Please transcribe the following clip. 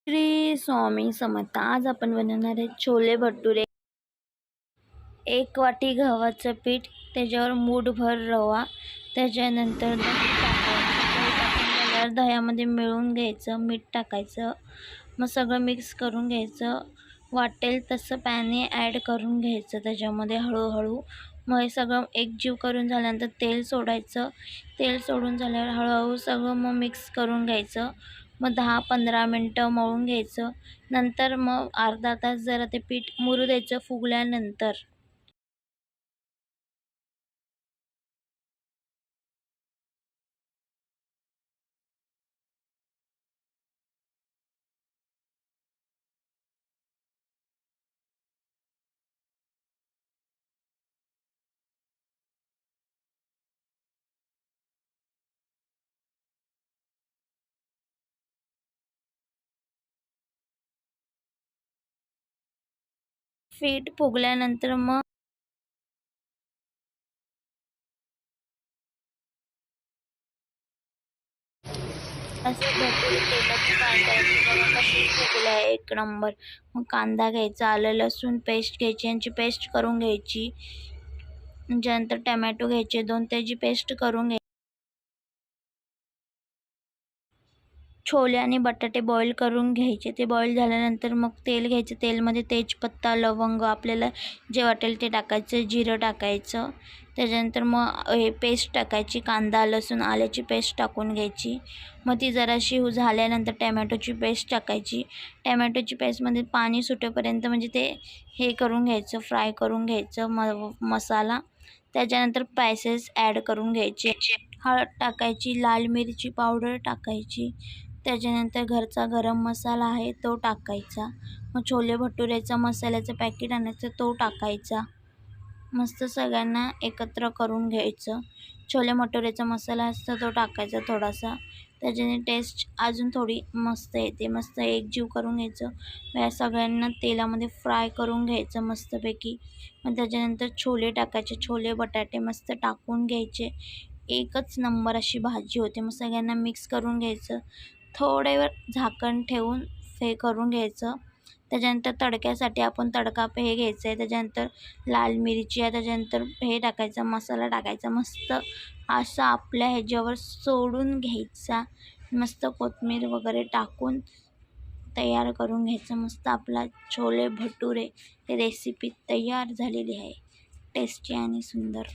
श्री स्वामी समर्थ. आज आपण बनवणार आहे छोले भटुरे. 1 वाटी गव्हाचं पीठ, त्याच्यावर मूठभर रवा, त्याच्यानंतर दही टाकायचं. दही टाकून झाल्यावर दह्यामध्ये मिळून घ्यायचं, मीठ टाकायचं, मग सगळं मिक्स करून घ्यायचं. वाटेल तसं पाणी ॲड करून घ्यायचं त्याच्यामध्ये हळूहळू. मग हे सगळं एकजीव करून झाल्यानंतर तेल सोडायचं. तेल सोडून झाल्यावर हळूहळू सगळं मग मिक्स करून घ्यायचं. मग 10-15 मिनटं मळून घ्यायचं. नंतर मग अर्धा तास जरा ते पीठ मुरू द्यायचं फुगल्यानंतर. पीठ फुगल्यानंतर मग असं भरपूर तेलाची फ्राय करायची. बघा कशी फुगलं आहे, एक नंबर. मग कांदा घ्यायचा, आलं लसूण पेस्ट घ्यायची, यांची पेस्ट करून घ्यायची. त्यानंतर टमॅटो घ्यायचे 2, त्याची पेस्ट करून घ्यायची. छोले आणि बटाटे बॉईल करून घ्यायचे. ते बॉईल झाल्यानंतर मग तेल घ्यायचं. तेलमध्ये तेजपत्ता, लवंग आपल्याला जे वाटेल ते टाकायचं, जिरं टाकायचं. त्याच्यानंतर मग हे पेस्ट टाकायची, कांदा लसूण आल्याची पेस्ट टाकून घ्यायची. मग ती जराशी झाल्यानंतर टमॅटोची पेस्ट टाकायची. टमॅटोची पेस्टमध्ये पाणी सुटेपर्यंत म्हणजे ते हे करून घ्यायचं, फ्राय करून घ्यायचं मसाला. त्याच्यानंतर स्पायसेस ॲड करून घ्यायचे. हळद टाकायची, लाल मिरची पावडर टाकायची. त्याच्यानंतर घरचा गरम मसाला आहे तो टाकायचा. मग छोले भटुरेचा मसाल्याचं पॅकेट आणायचं, तो टाकायचा. मस्त सगळ्यांना एकत्र करून घ्यायचं. छोले भटुरेचा मसाला असतो तो टाकायचा थोडासा. त्याच्याने टेस्ट अजून थोडी मस्त येते. मस्त एकजीव करून घ्यायचं. या सगळ्यांना तेलामध्ये फ्राय करून घ्यायचं मस्तपैकी. मग त्याच्यानंतर छोले टाकायचे, छोले बटाटे मस्त टाकून घ्यायचे. एकच नंबर अशी भाजी होते. मग सगळ्यांना मिक्स करून घ्यायचं. थोड्या वेळ झाकण ठेवून हे करून घ्यायचं. त्याच्यानंतर तडक्यासाठी आपण तडका हे घ्यायचं आहे. त्याच्यानंतर लाल मिरची आहे, त्याच्यानंतर हे टाकायचा, मसाला टाकायचा. मस्त असा आपल्या ह्याच्यावर सोडून घ्यायचा. मस्त कोथिंबीर वगैरे टाकून तयार करून घ्यायचं. मस्त आपला छोले भटुरे रेसिपी तयार झालेली आहे. टेस्टी आणि सुंदर.